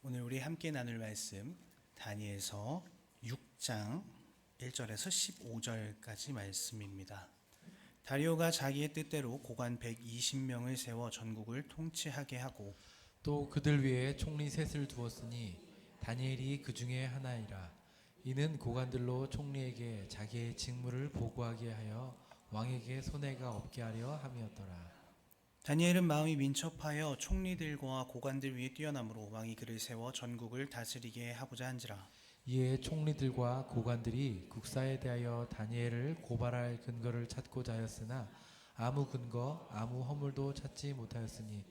오늘 우리 함께 나눌 말씀 다니엘서 6장 1절에서 15절까지 말씀입니다. 다리오가 자기의 뜻대로 고관 120명을 세워 전국을 통치하게 하고 또 그들 위에 총리 셋을 두었으니 다니엘이 그 중에 하나이라. 이는 고관들로 총리에게 자기의 직무를 보고하게 하여 왕에게 손해가 없게 하려 함이었더라. 다니엘은 마음이 민첩하여 총리들과 고관들 위에 뛰어남으로 왕이 그를 세워 전국을 다스리게 하고자 한지라. 이에 총리들과 고관들이 국사에 대하여 다니엘을 고발할 근거를 찾고자 하였으나 아무 근거 아무 허물도 찾지 못하였으니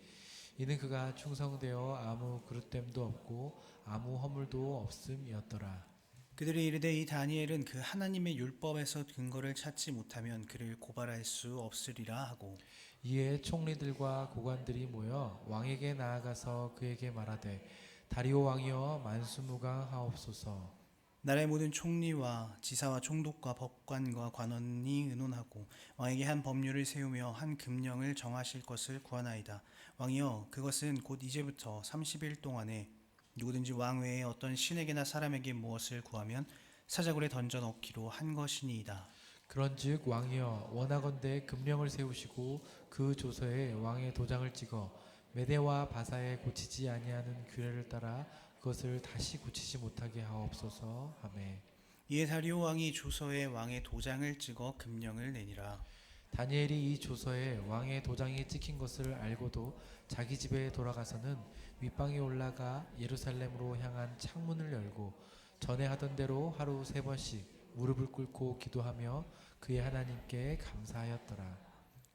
이는 그가 충성되어 아무 그릇됨도 없고 아무 허물도 없음이었더라. 그들이 이르되 이 다니엘은 그 하나님의 율법에서 근거를 찾지 못하면 그를 고발할 수 없으리라 하고 이에 총리들과 고관들이 모여 왕에게 나아가서 그에게 말하되 다리오 왕이여 만수무강하옵소서. 나라의 모든 총리와 지사와 총독과 법관과 관원이 의논하고 왕에게 한 법률을 세우며 한 금령을 정하실 것을 구하나이다. 왕이여 그것은 곧 이제부터 30일 동안에 누구든지 왕 외에 어떤 신에게나 사람에게 무엇을 구하면 사자굴에 던져 넣기로 한 것이니이다. 그런즉 왕이여 원하건대 금령을 세우시고 그 조서에 왕의 도장을 찍어 메대와 바사에 고치지 아니하는 규례를 따라 그것을 다시 고치지 못하게 하옵소서. 하매 이에 다리오 왕이 조서에 왕의 도장을 찍어 금령을 내니라. 다니엘이 이 조서에 왕의 도장이 찍힌 것을 알고도 자기 집에 돌아가서는 윗방에 올라가 예루살렘으로 향한 창문을 열고 전에 하던 대로 하루 3번씩 무릎을 꿇고 기도하며 그의 하나님께 감사하였더라.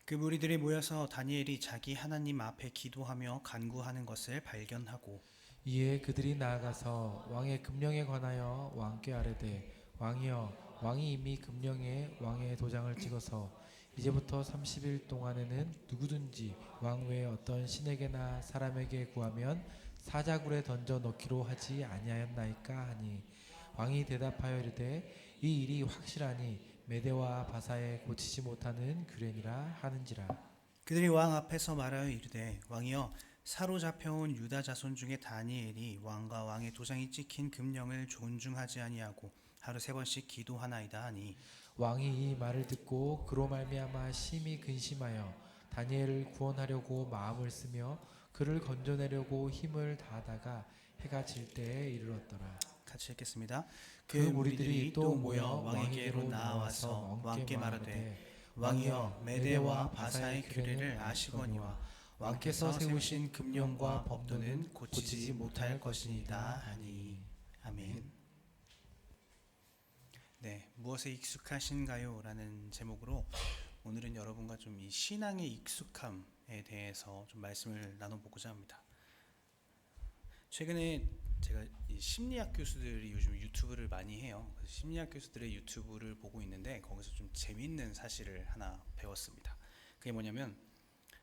그 무리들이 모여서 다니엘이 자기 하나님 앞에 기도하며 간구하는 것을 발견하고 이에 그들이 나아가서 왕의 금령에 관하여 왕께 아뢰되 왕이여 왕이 이미 금령에 왕의 도장을 찍어서 이제부터 30일 동안에는 누구든지 왕 외에 어떤 신에게나 사람에게 구하면 사자굴에 던져 넣기로 하지 아니하였나이까 하니 왕이 대답하여 이르되 이 일이 확실하니 메대와 바사에 고치지 못하는 규례니라 하는지라. 그들이 왕 앞에서 말하여 이르되 왕이여 사로잡혀온 유다 자손 중에 다니엘이 왕과 왕의 도장이 찍힌 금령을 존중하지 아니하고 하루 3번씩 기도하나이다 하니 왕이 이 말을 듣고 그로 말미암아 심히 근심하여 다니엘을 구원하려고 마음을 쓰며 그를 건져내려고 힘을 다하다가 해가 질 때에 이르렀더라. 같이 읽겠습니다. 그 무리들이 또 모여 왕에게로 나와서 왕께 말하되 왕이여 메대와 바사의 규례를 아시거니와 왕께서 세우신 금령과 법도는 고치지 못할 것이니이다 하니 아멘. 네, 무엇에 익숙하신가요? 라는 제목으로 오늘은 여러분과 좀 이 신앙의 익숙함에 대해서 좀 말씀을 나눠보고자 합니다. 최근에 제가 이 심리학 교수들이 요즘 유튜브를 많이 해요. 그래서 심리학 교수들의 유튜브를 보고 있는데 거기서 좀 재미있는 사실을 하나 배웠습니다. 그게 뭐냐면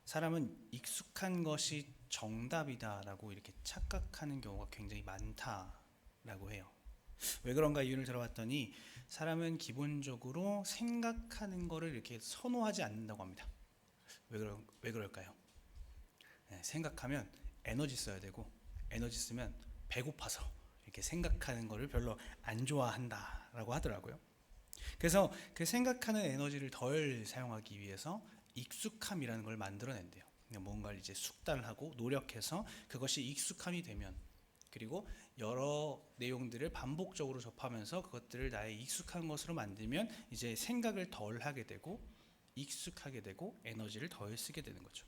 사람은 익숙한 것이 정답이다라고 이렇게 착각하는 경우가 굉장히 많다라고 해요. 왜 그런가 이유를 들어봤더니 사람은 기본적으로 생각하는 거를 이렇게 선호하지 않는다고 합니다. 왜 그럴까요? 네, 생각하면 에너지 써야 되고 에너지 쓰면 배고파서 이렇게 생각하는 거를 별로 안 좋아한다라고 하더라고요. 그래서 그 생각하는 에너지를 덜 사용하기 위해서 익숙함이라는 걸 만들어낸대요. 뭔가를 이제 숙달하고 노력해서 그것이 익숙함이 되면 그리고 여러 내용들을 반복적으로 접하면서 그것들을 나의 익숙한 것으로 만들면 이제 생각을 덜 하게 되고 익숙하게 되고 에너지를 덜 쓰게 되는 거죠.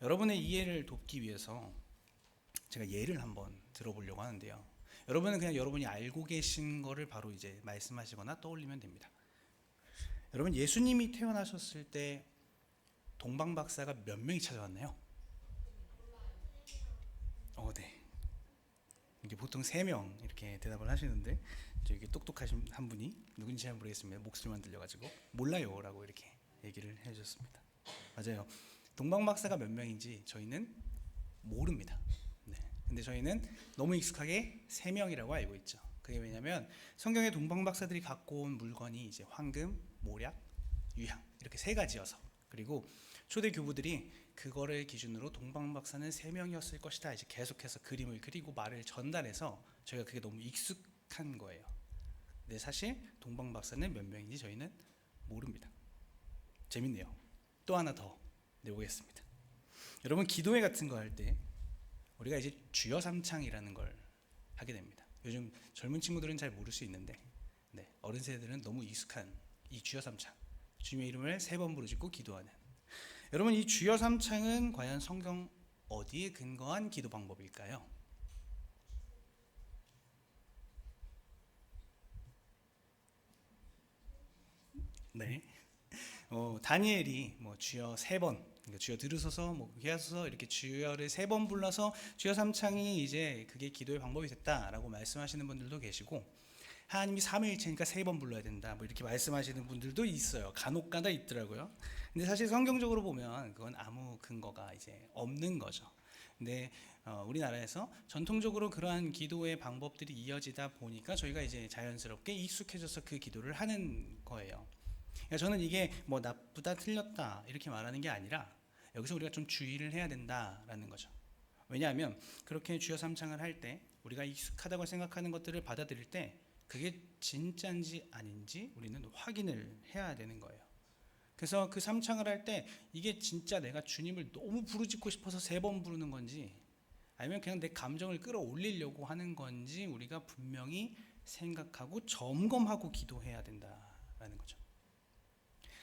여러분의 이해를 돕기 위해서 제가 예를 한번 들어보려고 하는데요. 여러분은 그냥 여러분이 알고 계신 거를 바로 이제 말씀하시거나 떠올리면 됩니다. 여러분 예수님이 태어나셨을 때 동방박사가 몇 명이 찾아왔나요? 네. 이게 보통 3명 이렇게 대답을 하시는데 저기 똑똑하신 한 분이 누군지 잘 모르겠습니다. 목소리만 들려가지고 몰라요 라고 이렇게 얘기를 해주셨습니다. 맞아요. 동방박사가 몇 명인지 저희는 모릅니다. 네. 근데 저희는 너무 익숙하게 3명이라고 알고 있죠. 그게 왜냐면 성경의 동방박사들이 갖고 온 물건이 이제 황금, 모략, 유향 이렇게 3가지여서 그리고 초대 교부들이 그거를 기준으로 동방 박사는 3명이었을 것이다 이제 계속해서 그림을 그리고 말을 전달해서 저희가 그게 너무 익숙한 거예요. 근데 사실 동방 박사는 몇 명인지 저희는 모릅니다. 재밌네요. 또 하나 더 내보겠습니다. 여러분 기도회 같은 거 할 때 우리가 이제 주여 삼창이라는 걸 하게 됩니다. 요즘 젊은 친구들은 잘 모를 수 있는데 어른 세대들은 너무 익숙한 이 주여 삼창, 주님의 이름을 3번 부르짖고 기도하는. 여러분 이 주여 삼창은 과연 성경 어디에 근거한 기도 방법일까요? 네. 다니엘이 주여 3번, 그러니까 주여 들으소서, 그게 하소서 이렇게 주여를 3번 불러서 주여 삼창이 이제 그게 기도의 방법이 됐다라고 말씀하시는 분들도 계시고, 하나님이 삼위일체니까 3번 불러야 된다 이렇게 말씀하시는 분들도 있어요. 간혹가다 있더라고요. 근데 사실 성경적으로 보면 그건 아무 근거가 이제 없는 거죠. 근데 우리나라에서 전통적으로 그러한 기도의 방법들이 이어지다 보니까 저희가 이제 자연스럽게 익숙해져서 그 기도를 하는 거예요. 그러니까 저는 이게 나쁘다 틀렸다 이렇게 말하는 게 아니라 여기서 우리가 좀 주의를 해야 된다라는 거죠. 왜냐하면 그렇게 주여 삼창을 할 때 우리가 익숙하다고 생각하는 것들을 받아들일 때 그게 진짜인지 아닌지 우리는 확인을 해야 되는 거예요. 그래서 그 삼창을 할 때 이게 진짜 내가 주님을 너무 부르짖고 싶어서 3번 부르는 건지 아니면 그냥 내 감정을 끌어올리려고 하는 건지 우리가 분명히 생각하고 점검하고 기도해야 된다라는 거죠.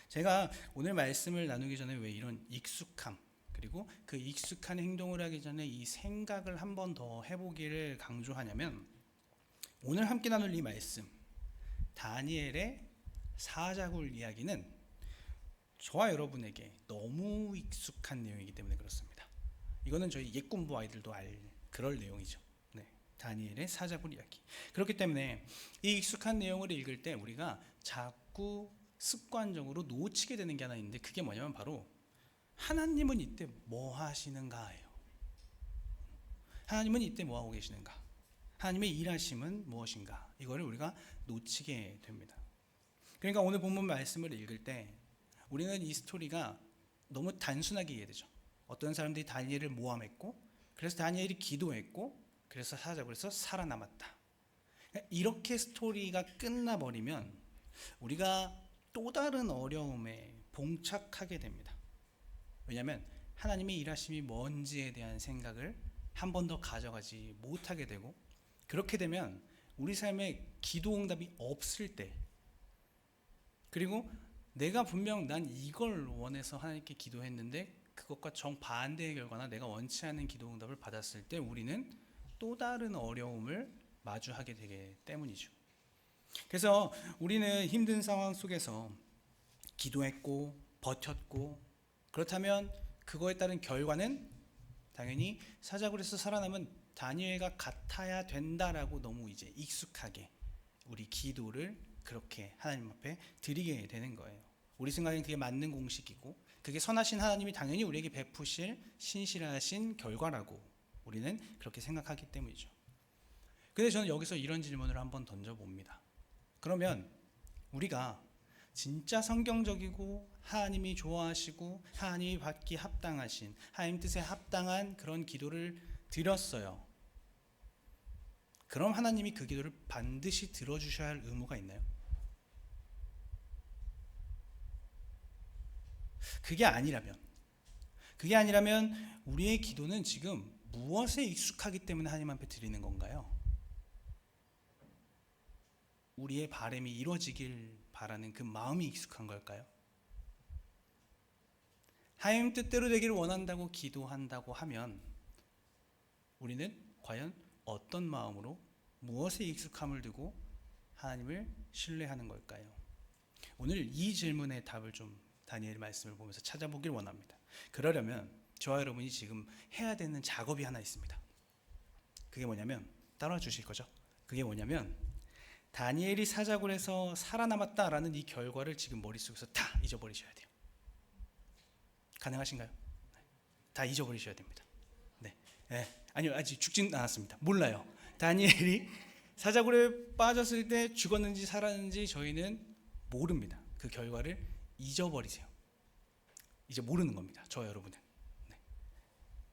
제가 오늘 말씀을 나누기 전에 왜 이런 익숙함 그리고 그 익숙한 행동을 하기 전에 이 생각을 한 번 더 해보기를 강조하냐면, 오늘 함께 나눌 이 말씀 다니엘의 사자굴 이야기는 저와 여러분에게 너무 익숙한 내용이기 때문에 그렇습니다. 이거는 저희 옛공부 아이들도 그럴 내용이죠. 다니엘의 사자굴 이야기. 그렇기 때문에 이 익숙한 내용을 읽을 때 우리가 자꾸 습관적으로 놓치게 되는 게 하나 있는데, 그게 뭐냐면 바로 하나님은 이때 뭐 하시는가예요. 하나님은 이때 뭐 하고 계시는가, 하나님의 일하심은 무엇인가, 이거를 우리가 놓치게 됩니다. 그러니까 오늘 본문 말씀을 읽을 때 우리는 이 스토리가 너무 단순하게 이해되죠. 어떤 사람들이 다니엘을 모함했고, 그래서 다니엘이 기도했고, 그래서 사자굴에서 살아남았다. 이렇게 스토리가 끝나버리면 우리가 또 다른 어려움에 봉착하게 됩니다. 왜냐하면 하나님의 일하심이 뭔지에 대한 생각을 한 번 더 가져가지 못하게 되고, 그렇게 되면 우리 삶에 기도 응답이 없을 때, 그리고 내가 분명 난 이걸 원해서 하나님께 기도했는데 그것과 정반대의 결과나 내가 원치 않는 기도 응답을 받았을 때 우리는 또 다른 어려움을 마주하게 되기 때문이죠. 그래서 우리는 힘든 상황 속에서 기도했고 버텼고, 그렇다면 그거에 따른 결과는 당연히 사자굴에서 살아남은 다니엘과 같아야 된다라고 너무 이제 익숙하게 우리 기도를 그렇게 하나님 앞에 드리게 되는 거예요. 우리 생각엔 그게 맞는 공식이고, 그게 선하신 하나님이 당연히 우리에게 베푸실 신실하신 결과라고 우리는 그렇게 생각하기 때문이죠. 근데 저는 여기서 이런 질문을 한번 던져봅니다. 그러면 우리가 진짜 성경적이고 하나님이 좋아하시고 하나님이 받기 합당하신, 하나님 뜻에 합당한 그런 기도를 드렸어요. 그럼 하나님이 그 기도를 반드시 들어주셔야 할 의무가 있나요? 그게 아니라면 우리의 기도는 지금 무엇에 익숙하기 때문에 하나님 앞에 드리는 건가요? 우리의 바람이 이루어지길 바라는 그 마음이 익숙한 걸까요? 하나님 뜻대로 되기를 원한다고 기도한다고 하면 우리는 과연 어떤 마음으로 무엇에 익숙함을 두고 하나님을 신뢰하는 걸까요? 오늘 이 질문의 답을 좀 다니엘 말씀을 보면서 찾아보길 원합니다. 그러려면 저와 여러분이 지금 해야 되는 작업이 하나 있습니다. 그게 뭐냐면, 따라와 주실 거죠? 그게 뭐냐면 다니엘이 사자굴에서 살아남았다라는 이 결과를 지금 머릿속에서 다 잊어버리셔야 돼요. 가능하신가요? 다 잊어버리셔야 됩니다. 아니요, 아직 죽진 않았습니다. 몰라요. 다니엘이 사자굴에 빠졌을 때 죽었는지 살았는지 저희는 모릅니다. 그 결과를 잊어버리세요. 이제 모르는 겁니다. 저와 여러분은. 네.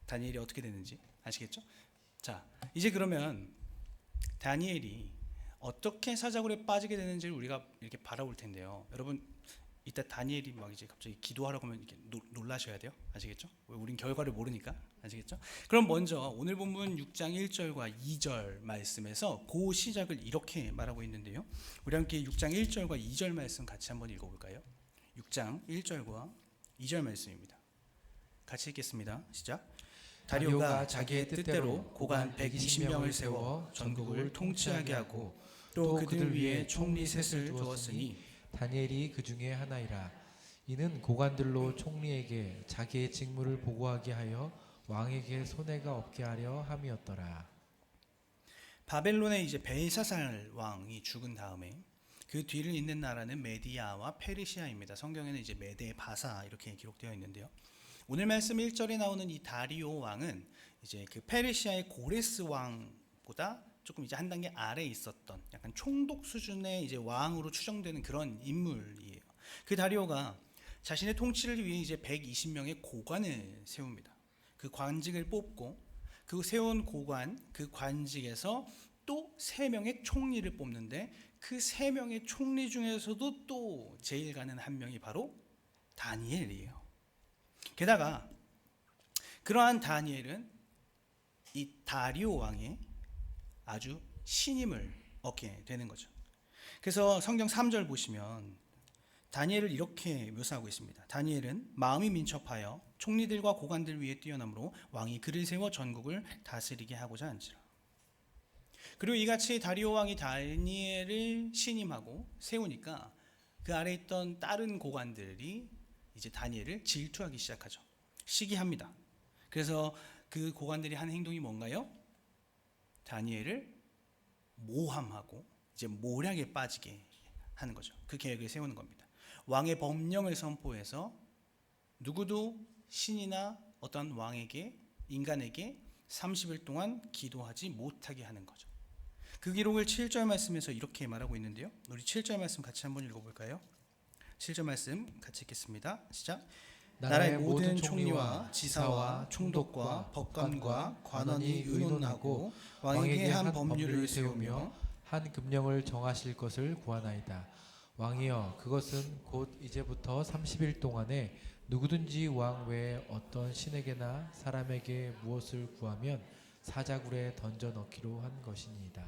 다니엘이 어떻게 되는지 아시겠죠? 자, 이제 그러면 다니엘이 어떻게 사자굴에 빠지게 되는지를 우리가 이렇게 바라볼 텐데요. 여러분, 이따 다니엘이 막 이제 갑자기 기도하라고 하면 이렇게 놀라셔야 돼요. 아시겠죠? 왜 우린 결과를 모르니까. 아시겠죠? 그럼 먼저 오늘 본문 6장 1절과 2절 말씀에서 그 시작을 이렇게 말하고 있는데요. 우리 함께 6장 1절과 2절 말씀 같이 한번 읽어볼까요? 6장 1절과 2절 말씀입니다. 같이 읽겠습니다. 시작. 다리오가 자기의 뜻대로 고관 120명을 세워 전국을 통치하게 하고 또 그들 위에 총리 셋을 두었으니 다니엘이 그 중에 하나이라. 이는 고관들로 총리에게 자기의 직무를 보고하게 하여 왕에게 손해가 없게 하려 함이었더라. 바벨론의 이제 벨사살 왕이 죽은 다음에 그 뒤를 잇는 나라는 메디아와 페르시아입니다. 성경에는 이제 메데 바사 이렇게 기록되어 있는데요. 오늘 말씀 1절에 나오는 이 다리오 왕은 이제 그 페르시아의 고레스 왕보다 조금 이제 한 단계 아래에 있었던 약간 총독 수준의 이제 왕으로 추정되는 그런 인물이에요. 그 다리오가 자신의 통치를 위해 이제 120명의 고관을 세웁니다. 그 관직을 뽑고 그 세운 고관, 그 관직에서 또 3명의 총리를 뽑는데 그 3명의 총리 중에서도 또 제일 가는 한 명이 바로 다니엘이에요. 게다가 그러한 다니엘은 이 다리오 왕의 아주 신임을 얻게 되는 거죠. 그래서 성경 3절 보시면 다니엘을 이렇게 묘사하고 있습니다. 다니엘은 마음이 민첩하여 총리들과 고관들 위에 뛰어남으로 왕이 그를 세워 전국을 다스리게 하고자 한지라. 그리고 이같이 다리오 왕이 다니엘을 신임하고 세우니까 그 아래 있던 다른 고관들이 이제 다니엘을 질투하기 시작하죠. 시기합니다. 그래서 그 고관들이 하는 행동이 뭔가요? 다니엘을 모함하고 이제 모략에 빠지게 하는 거죠. 그 계획을 세우는 겁니다. 왕의 법령을 선포해서 누구도 신이나 어떤 왕에게 인간에게 30일 동안 기도하지 못하게 하는 거죠. 그 기록을 7절 말씀에서 이렇게 말하고 있는데요. 우리 7절 말씀 같이 한번 읽어볼까요? 7절 말씀 같이 읽겠습니다. 시작. 나라의 모든 총리와 지사와 총독과 법관과 관원이 의논하고 왕에게 한 법률을 세우며 한 금령을 정하실 것을 구하나이다. 왕이여, 그것은 곧 이제부터 30일 동안에 누구든지 왕 외에 어떤 신에게나 사람에게 무엇을 구하면 사자굴에 던져 넣기로 한 것이니이다.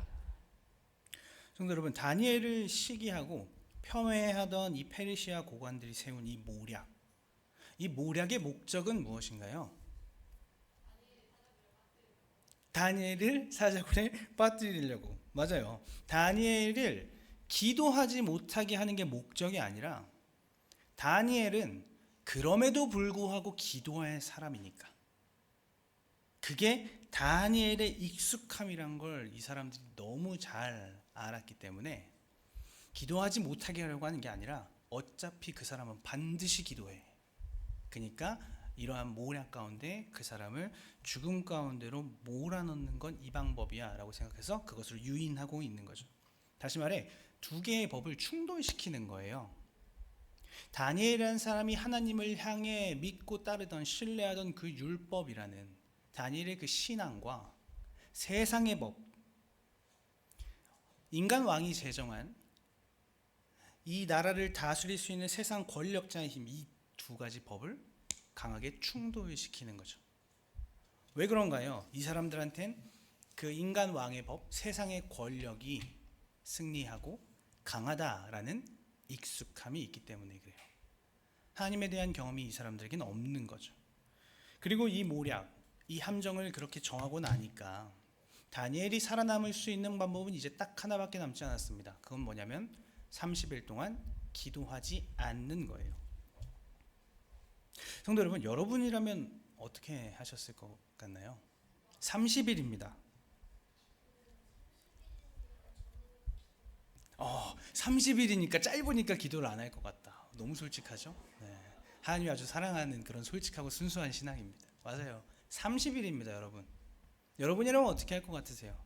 성도 여러분, 다니엘을 시기하고 폄훼하던 이 페르시아 고관들이 세운 이 모략, 이 모략의 목적은 무엇인가요? 다니엘을 사자굴에 빠뜨리려고. 맞아요. 다니엘을 기도하지 못하게 하는 게 목적이 아니라 다니엘은 그럼에도 불구하고 기도할 사람이니까. 그게 다니엘의 익숙함이란 걸 이 사람들이 너무 잘 알았기 때문에 기도하지 못하게 하려고 하는 게 아니라 어차피 그 사람은 반드시 기도해. 그러니까 이러한 모략 가운데 그 사람을 죽음 가운데로 몰아넣는 건 이 방법이야 라고 생각해서 그것을 유인하고 있는 거죠. 다시 말해 두 개의 법을 충돌시키는 거예요. 다니엘이라는 사람이 하나님을 향해 믿고 따르던 신뢰하던 그 율법이라는 다니엘의 그 신앙과 세상의 법, 인간 왕이 제정한 이 나라를 다스릴 수 있는 세상 권력자의 힘, 이 두 가지 법을 강하게 충돌시키는 거죠. 왜 그런가요? 이 사람들한텐 그 인간 왕의 법, 세상의 권력이 승리하고 강하다라는 익숙함이 있기 때문에 그래요. 하나님에 대한 경험이 이 사람들에게는 없는 거죠. 그리고 이 모략, 이 함정을 그렇게 정하고 나니까 다니엘이 살아남을 수 있는 방법은 이제 딱 하나밖에 남지 않았습니다. 그건 뭐냐면 30일 동안 기도하지 않는 거예요. 성도 여러분, 여러분이라면 어떻게 하셨을 것 같나요? 30일입니다. 30일이니까 짧으니까 기도를 안 할 것 같다. 너무 솔직하죠? 네. 하나님이 아주 사랑하는 그런 솔직하고 순수한 신앙입니다. 맞아요. 30일입니다, 여러분. 여러분이라면 어떻게 할 것 같으세요?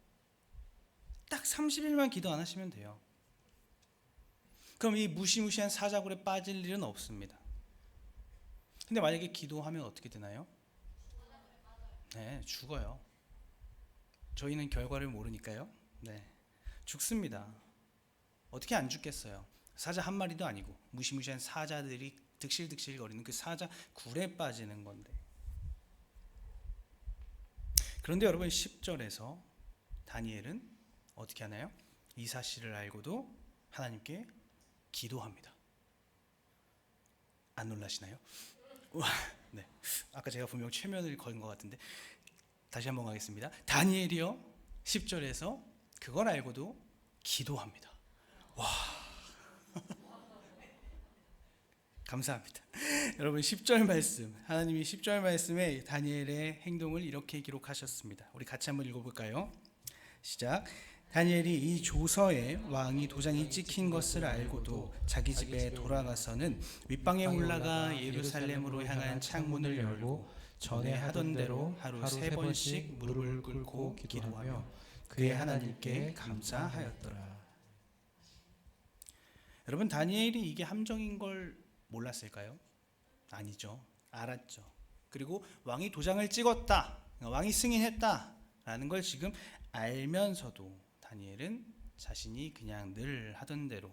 딱 30일만 기도 안 하시면 돼요. 그럼 이 무시무시한 사자굴에 빠질 일은 없습니다. 근데 만약에 기도하면 어떻게 되나요? 네, 죽어요. 저희는 결과를 모르니까요. 네, 죽습니다. 어떻게 안 죽겠어요? 사자 한 마리도 아니고 무시무시한 사자들이 득실득실 거리는 그 사자 굴에 빠지는 건데. 그런데 여러분 10절에서 다니엘은 어떻게 하나요? 이 사실을 알고도 하나님께 기도합니다. 안 놀라시나요? 네. 아까 제가 분명 최면을 건 것 같은데 다시 한번 가겠습니다. 다니엘이요 10절에서 그걸 알고도 기도합니다. 와 감사합니다. 여러분 10절 말씀 하나님이 10절 말씀에 다니엘의 행동을 이렇게 기록하셨습니다. 우리 같이 한번 읽어볼까요? 시작. 다니엘이 이 조서에 왕이 도장이 찍힌 것을 알고도 자기 집에 돌아가서는 윗방에 올라가 예루살렘으로 향한 창문을 열고 전에 하던 대로 하루 3번씩 무릎을 꿇고 기도하며 그의 하나님께 감사하였더라. 여러분 다니엘이 이게 함정인 걸 몰랐을까요? 아니죠. 알았죠. 그리고 왕이 도장을 찍었다, 왕이 승인했다 라는 걸 지금 알면서도 다니엘은 자신이 그냥 늘 하던 대로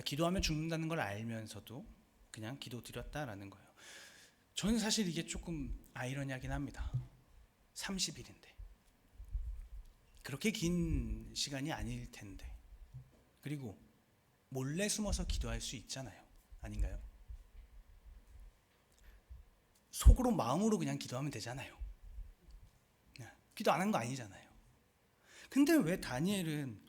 기도하면 죽는다는 걸 알면서도 그냥 기도 드렸다라는 거예요. 저는 사실 이게 조금 아이러니하긴 합니다. 30일인데 그렇게 긴 시간이 아닐 텐데, 그리고 몰래 숨어서 기도할 수 있잖아요. 아닌가요? 속으로 마음으로 그냥 기도하면 되잖아요. 기도 안 한 거 아니잖아요. 근데 왜 다니엘은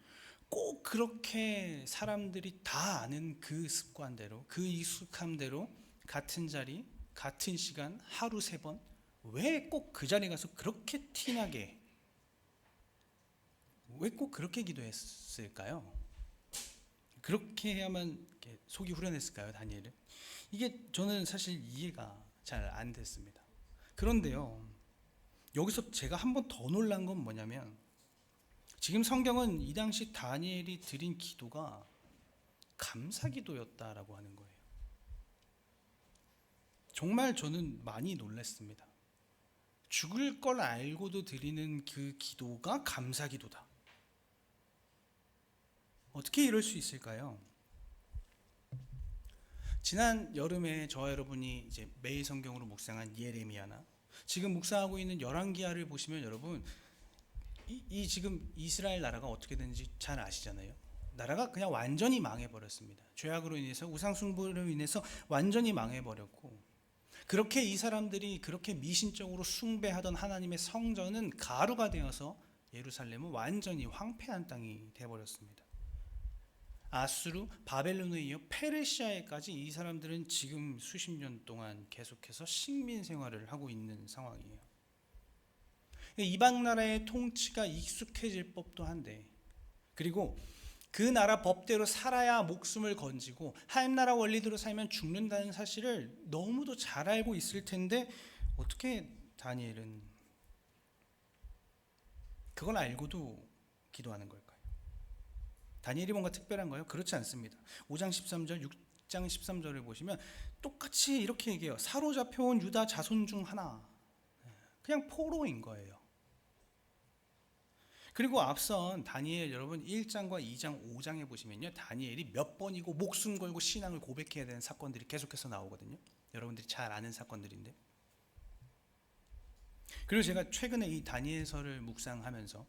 꼭 그렇게 사람들이 다 아는 그 습관대로, 그 익숙함대로 같은 자리, 같은 시간, 하루 3번, 왜 꼭 그 자리에 가서 그렇게 티나게, 왜 꼭 그렇게 기도했을까요? 그렇게 해야만 속이 후련했을까요, 다니엘은? 이게 저는 사실 이해가 잘 안 됐습니다. 그런데요, 여기서 제가 한 번 더 놀란 건 뭐냐면, 지금 성경은 이 당시 다니엘이 드린 기도가 감사 기도였다라고 하는 거예요. 정말 저는 많이 놀랐습니다. 죽을 걸 알고도 드리는 그 기도가 감사 기도다. 어떻게 이럴 수 있을까요? 지난 여름에 저와 여러분이 이제 매일 성경으로 묵상한 예레미야나 지금 묵상하고 있는 열왕기하를 보시면 여러분 이 지금 이스라엘 나라가 어떻게 되는지 잘 아시잖아요. 나라가 그냥 완전히 망해버렸습니다. 죄악으로 인해서, 우상숭배로 인해서 완전히 망해버렸고, 그렇게 이 사람들이 그렇게 미신적으로 숭배하던 하나님의 성전은 가루가 되어서 예루살렘은 완전히 황폐한 땅이 되어버렸습니다. 아수르, 바벨론에 이어 페르시아에까지 이 사람들은 지금 수십 년 동안 계속해서 식민 생활을 하고 있는 상황이에요. 이방 나라의 통치가 익숙해질 법도 한데, 그리고 그 나라 법대로 살아야 목숨을 건지고 하나님 나라 원리대로 살면 죽는다는 사실을 너무도 잘 알고 있을 텐데 어떻게 다니엘은 그걸 알고도 기도하는 걸까요? 다니엘이 뭔가 특별한가요? 그렇지 않습니다. 5장 13절, 6장 13절을 보시면 똑같이 이렇게 얘기해요. 사로잡혀온 유다 자손 중 하나, 그냥 포로인 거예요. 그리고 앞선 다니엘 여러분 1장과 2장, 5장에 보시면요, 다니엘이 몇 번이고 목숨 걸고 신앙을 고백해야 되는 사건들이 계속해서 나오거든요. 여러분들이 잘 아는 사건들인데. 그리고 제가 최근에 이 다니엘서를 묵상하면서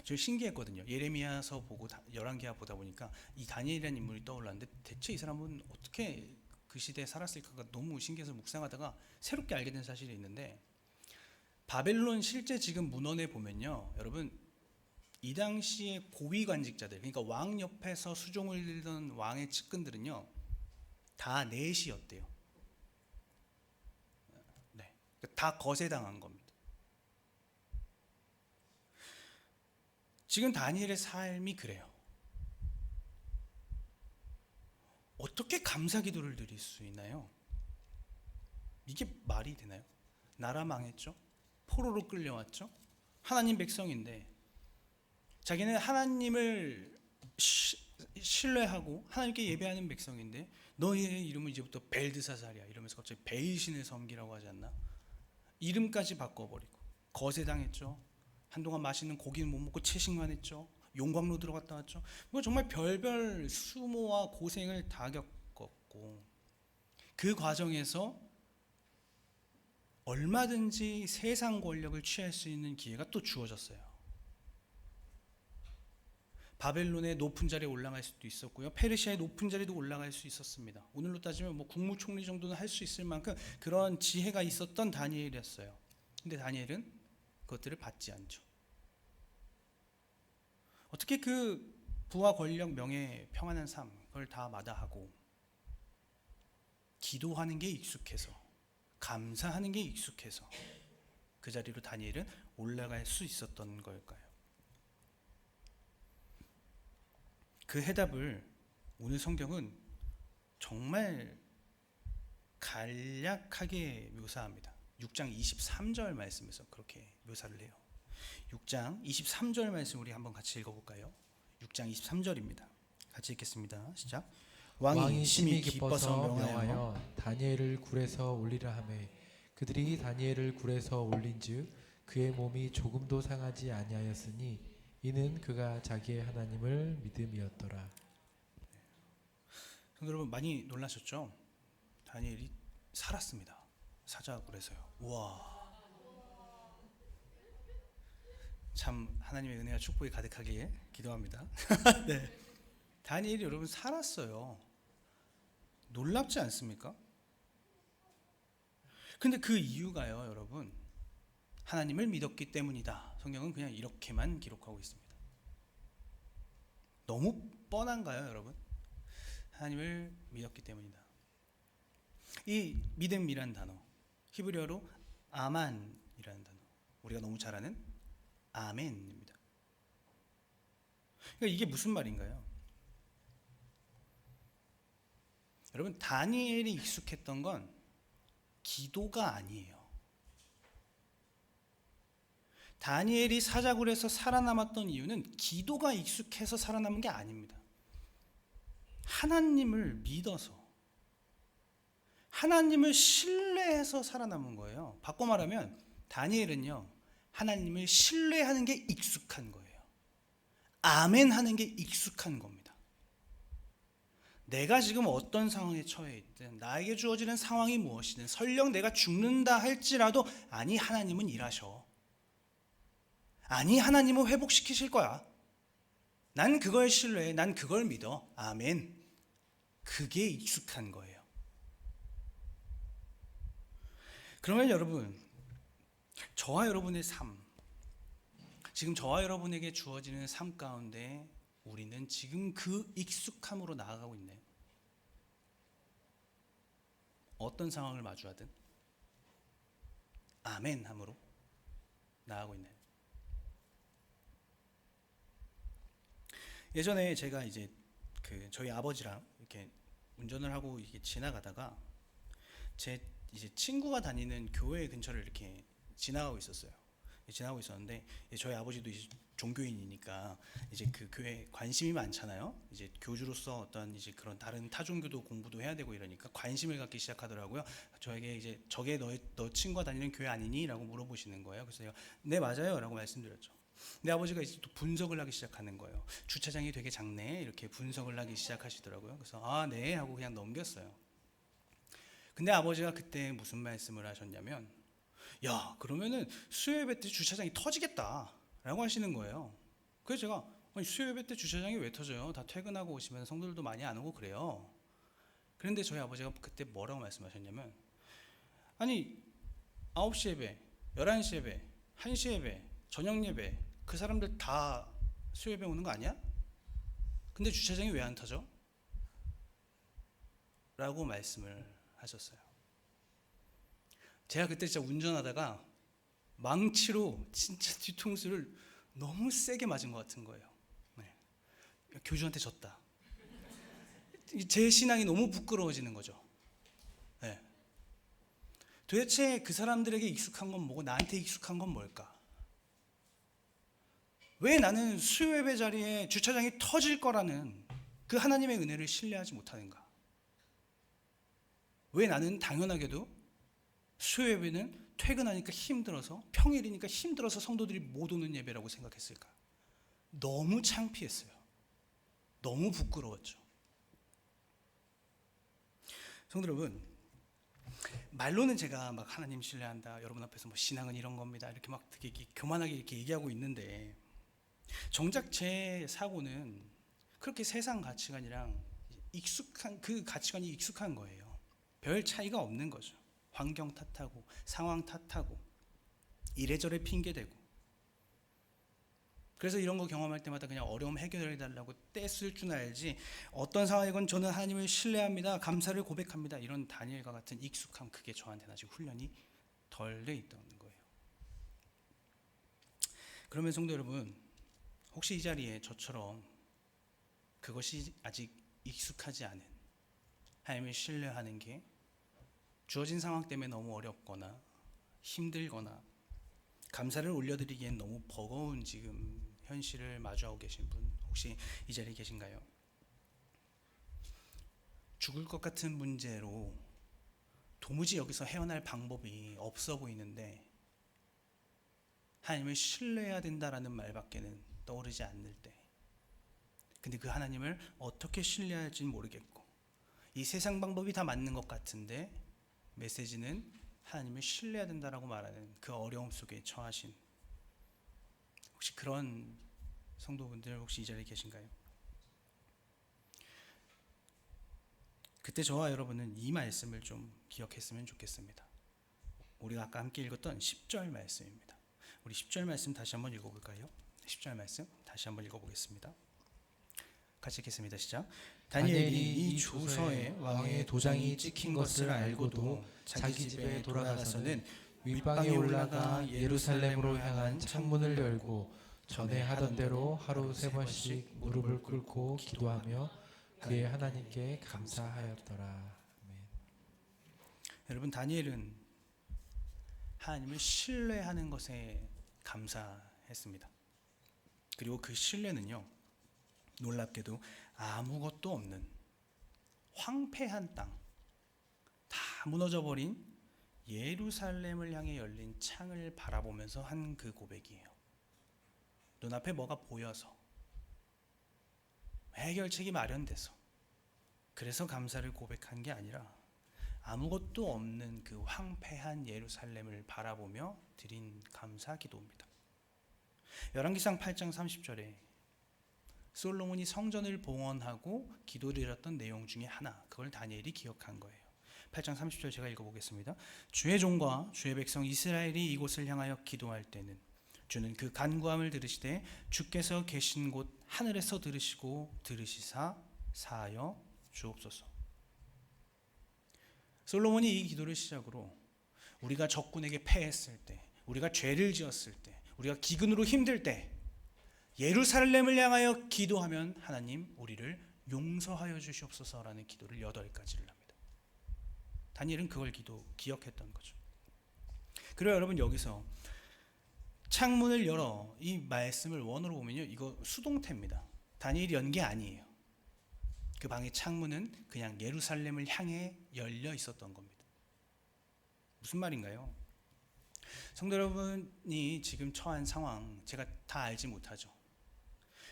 저 신기했거든요. 예레미야서 보고 열왕기하 보다 보니까 이 다니엘이라는 인물이 떠올랐는데 대체 이 사람은 어떻게 그 시대에 살았을까가 너무 신기해서 묵상하다가 새롭게 알게 된 사실이 있는데, 바벨론 실제 지금 문헌에 보면요, 여러분 이 당시의 고위 관직자들, 그러니까 왕 옆에서 수종을 들던 왕의 측근들은요 다 넷이었대요. 네, 다 거세당한 겁니다. 지금 다니엘의 삶이 그래요. 어떻게 감사 기도를 드릴 수 있나요? 이게 말이 되나요? 나라 망했죠? 포로로 끌려왔죠? 하나님 백성인데 자기는 하나님을 신뢰하고 하나님께 예배하는 백성인데 너희의 이름은 이제부터 벨드사살이야 이러면서 갑자기 베이신을 섬기라고 하지 않나? 이름까지 바꿔버리고 거세당했죠. 한동안 맛있는 고기는 못 먹고 채식만 했죠. 용광로 들어갔다 왔죠. 뭐 정말 별별 수모와 고생을 다 겪었고 그 과정에서 얼마든지 세상 권력을 취할 수 있는 기회가 또 주어졌어요. 바벨론의 높은 자리에 올라갈 수도 있었고요. 페르시아의 높은 자리도 올라갈 수 있었습니다. 오늘로 따지면 뭐 국무총리 정도는 할 수 있을 만큼 그런 지혜가 있었던 다니엘이었어요. 근데 다니엘은 그것들을 받지 않죠. 어떻게 그 부와 권력, 명예, 평안한 삶 그걸 다 마다하고 기도하는 게 익숙해서 감사하는 게 익숙해서 그 자리로 다니엘은 올라갈 수 있었던 걸까요? 그 해답을 오늘 성경은 정말 간략하게 묘사합니다. 6장 23절 말씀에서 그렇게 묘사를 해요. 6장 23절 말씀 우리 한번 같이 읽어볼까요? 6장 23절입니다. 같이 읽겠습니다. 시작. 왕이 심히 기뻐서 명하여 다니엘을 굴에서 올리라 하매 그들이 다니엘을 굴에서 올린즉 그의 몸이 조금도 상하지 아니하였으니 이는 그가 자기의 하나님을 믿음이었더라. 여러분 많이 놀라셨죠? 다니엘이 살았습니다. 사자굴에서요. 우와. 참 하나님의 은혜와 축복이 가득하게 기도합니다. 네. 다니엘이 여러분 살았어요. 놀랍지 않습니까? 근데 그 이유가요, 여러분. 하나님을 믿었기 때문이다. 성경은 그냥 이렇게만 기록하고 있습니다. 너무 뻔한가요, 여러분? 하나님을 믿었기 때문이다. 이 믿음이란 단어, 히브리어로 아만이라는 단어, 우리가 너무 잘 아는 아멘입니다. 그러니까 이게 무슨 말인가요? 여러분, 다니엘이 익숙했던 건 기도가 아니에요. 다니엘이 사자굴에서 살아남았던 이유는 기도가 익숙해서 살아남은 게 아닙니다. 하나님을 믿어서, 하나님을 신뢰해서 살아남은 거예요. 바꿔 말하면 다니엘은요, 하나님을 신뢰하는 게 익숙한 거예요. 아멘 하는 게 익숙한 겁니다. 내가 지금 어떤 상황에 처해 있든, 나에게 주어지는 상황이 무엇이든, 설령 내가 죽는다 할지라도, 아니 하나님은 일하셔. 아니 하나님은 회복시키실 거야. 난 그걸 신뢰해. 난 그걸 믿어. 아멘. 그게 익숙한 거예요. 그러면 여러분, 저와 여러분의 삶, 지금 저와 여러분에게 주어지는 삶 가운데 우리는 지금 그 익숙함으로 나아가고 있나요? 어떤 상황을 마주하든 아멘 함으로 나아가고 있나요? 예전에 제가 이제 저희 아버지랑 이렇게 운전을 하고 이렇게 지나가다가 제 이제 친구가 다니는 교회 근처를 이렇게 지나가고 있었어요. 지나가고 있었는데 저희 아버지도 이제 종교인이니까 이제 그 교회에 관심이 많잖아요. 이제 교주로서 어떤 이제 그런 다른 타종교도 공부도 해야 되고 이러니까 관심을 갖기 시작하더라고요. 저에게 이제 저게 너 친구가 다니는 교회 아니니?라고 물어보시는 거예요. 그래서 제가 네 맞아요라고 말씀드렸죠. 근데 아버지가 이제 또 분석을 하기 시작하는 거예요. 주차장이 되게 작네 이렇게 분석을 하기 시작하시더라고요. 그래서 아 네 하고 그냥 넘겼어요. 근데 아버지가 그때 무슨 말씀을 하셨냐면 야 그러면은 수요예배 때 주차장이 터지겠다 라고 하시는 거예요. 그래서 제가 아니, 수요예배 때 주차장이 왜 터져요? 다 퇴근하고 오시면 성도들도 많이 안 오고 그래요. 그런데 저희 아버지가 그때 뭐라고 말씀하셨냐면 아니 9시 예배, 11시 예배, 1시 예배, 저녁 예배 그 사람들 다 수요예배 오는 거 아니야? 근데 주차장이 왜 안 터져? 라고 말씀을 하셨어요. 제가 그때 진짜 운전하다가 망치로 진짜 뒤통수를 너무 세게 맞은 것 같은 거예요. 네. 교주한테 졌다. 제 신앙이 너무 부끄러워지는 거죠. 네. 도대체 그 사람들에게 익숙한 건 뭐고 나한테 익숙한 건 뭘까? 왜 나는 수요예배 자리에 주차장이 터질 거라는 그 하나님의 은혜를 신뢰하지 못하는가? 왜 나는 당연하게도 수요 예배는 퇴근하니까 힘들어서, 평일이니까 힘들어서 성도들이 못 오는 예배라고 생각했을까? 너무 창피했어요. 너무 부끄러웠죠. 성도 여러분, 말로는 제가 막 하나님 신뢰한다, 여러분 앞에서 뭐 신앙은 이런 겁니다, 이렇게 막 되게 교만하게 이렇게 얘기하고 있는데, 정작 제 사고는 그렇게 세상 가치관이랑 익숙한, 그 가치관이 익숙한 거예요. 별 차이가 없는 거죠. 환경 탓하고 상황 탓하고 이래저래 핑계대고, 그래서 이런 거 경험할 때마다 그냥 어려움 해결해 달라고 떼쓸 줄 알지, 어떤 상황이건 저는 하나님을 신뢰합니다, 감사를 고백합니다, 이런 다니엘과 같은 익숙함, 그게 저한테는 아직 훈련이 덜 돼 있다는 거예요. 그러면 성도 여러분, 혹시 이 자리에 저처럼 그것이 아직 익숙하지 않은, 하나님을 신뢰하는 게 주어진 상황 때문에 너무 어렵거나 힘들거나 감사를 올려드리기엔 너무 버거운 지금 현실을 마주하고 계신 분 혹시 이 자리에 계신가요? 죽을 것 같은 문제로 도무지 여기서 헤어날 방법이 없어 보이는데 하나님을 신뢰해야 된다라는 말밖에는 떠오르지 않을 때, 근데 그 하나님을 어떻게 신뢰할지는 모르겠고 이 세상 방법이 다 맞는 것 같은데 메시지는 하나님을 신뢰해야 된다라고 말하는 그 어려움 속에 처하신, 혹시 그런 성도분들 혹시 이 자리에 계신가요? 그때 저와 여러분은 이 말씀을 좀 기억했으면 좋겠습니다. 우리가 아까 함께 읽었던 10절 말씀입니다. 우리 10절 말씀 다시 한번 읽어볼까요? 10절 말씀 다시 한번 읽어보겠습니다. 같이 읽겠습니다. 시작. 다니엘이 이 조서에 왕의 도장이 찍힌 것을 알고도 자기 집에 돌아가서는 윗방에 올라가 예루살렘으로 향한 창문을 열고 전에 하던 대로 하루 3번씩 무릎을 꿇고 기도하며 그의 하나님께 감사하였더라. 아멘. 여러분, 다니엘은 하나님을 신뢰하는 것에 감사했습니다. 그리고 그 신뢰는요, 놀랍게도 아무것도 없는 황폐한 땅, 다 무너져버린 예루살렘을 향해 열린 창을 바라보면서 한 그 고백이에요. 눈앞에 뭐가 보여서, 해결책이 마련돼서, 그래서 감사를 고백한 게 아니라 아무것도 없는 그 황폐한 예루살렘을 바라보며 드린 감사 기도입니다. 열왕기상 8장 30절에 솔로몬이 성전을 봉헌하고 기도를 드렸던 내용 중에 하나, 그걸 다니엘이 기억한 거예요. 8장 30절 제가 읽어보겠습니다. 주의 종과 주의 백성 이스라엘이 이곳을 향하여 기도할 때는 주는 그 간구함을 들으시되 주께서 계신 곳 하늘에서 들으시고 들으시사 사하여 주옵소서. 솔로몬이 이 기도를 시작으로 우리가 적군에게 패했을 때, 우리가 죄를 지었을 때, 우리가 기근으로 힘들 때 예루살렘을 향하여 기도하면 하나님 우리를 용서하여 주시옵소서라는 기도를 8가지를 합니다. 다니엘은 그걸 기억했던 거죠. 그리고 여러분, 여기서 창문을 열어 이 말씀을 원어로 보면요, 이거 수동태입니다. 다니엘이 연 게 아니에요. 그 방의 창문은 그냥 예루살렘을 향해 열려 있었던 겁니다. 무슨 말인가요? 성도 여러분이 지금 처한 상황 제가 다 알지 못하죠.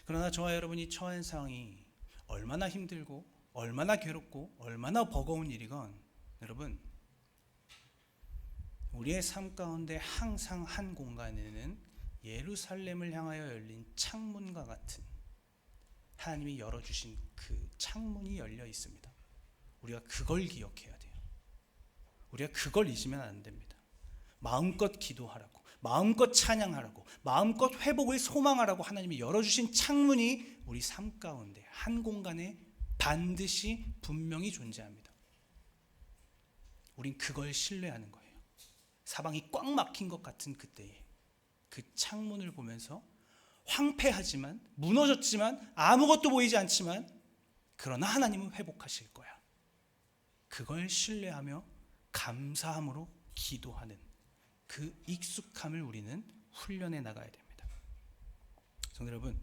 그러나 저와 여러분이 처한 상황이 얼마나 힘들고 얼마나 괴롭고 얼마나 버거운 일이건 여러분, 우리의 삶 가운데 항상 한 공간에는 예루살렘을 향하여 열린 창문과 같은 하나님이 열어주신 그 창문이 열려 있습니다. 우리가 그걸 기억해야 돼요. 우리가 그걸 잊으면 안 됩니다. 마음껏 기도하라고, 마음껏 찬양하라고, 마음껏 회복을 소망하라고 하나님이 열어주신 창문이 우리 삶 가운데 한 공간에 반드시 분명히 존재합니다. 우린 그걸 신뢰하는 거예요. 사방이 꽉 막힌 것 같은 그때에 그 창문을 보면서 황폐하지만, 무너졌지만, 아무것도 보이지 않지만, 그러나 하나님은 회복하실 거야, 그걸 신뢰하며 감사함으로 기도하는 그 익숙함을 우리는 훈련해 나가야 됩니다. 성도 여러분,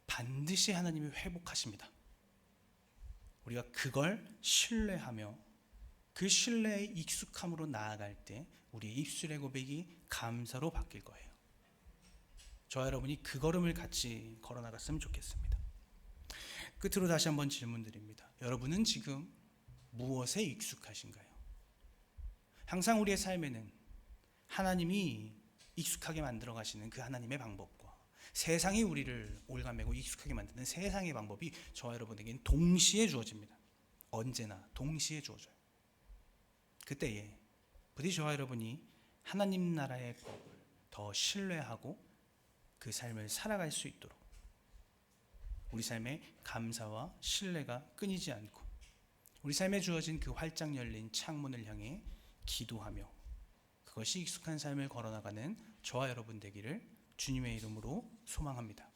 반드시 하나님이 회복하십니다. 우리가 그걸 신뢰하며 그 신뢰의 익숙함으로 나아갈 때 우리의 입술의 고백이 감사로 바뀔 거예요. 저와 여러분이 그 걸음을 같이 걸어 나갔으면 좋겠습니다. 끝으로 다시 한번 질문드립니다. 여러분은 지금 무엇에 익숙하신가요? 항상 우리의 삶에는 하나님이 익숙하게 만들어 가시는 그 하나님의 방법과 세상이 우리를 올가매고 익숙하게 만드는 세상의 방법이 저와 여러분에게는 동시에 주어집니다. 언제나 동시에 주어져요. 그때에 부디 저와 여러분이 하나님 나라의 법을 더 신뢰하고 그 삶을 살아갈 수 있도록 우리 삶에 감사와 신뢰가 끊이지 않고 우리 삶에 주어진 그 활짝 열린 창문을 향해 기도하며 그것이 익숙한 삶을 걸어나가는 저와 여러분 되기를 주님의 이름으로 소망합니다.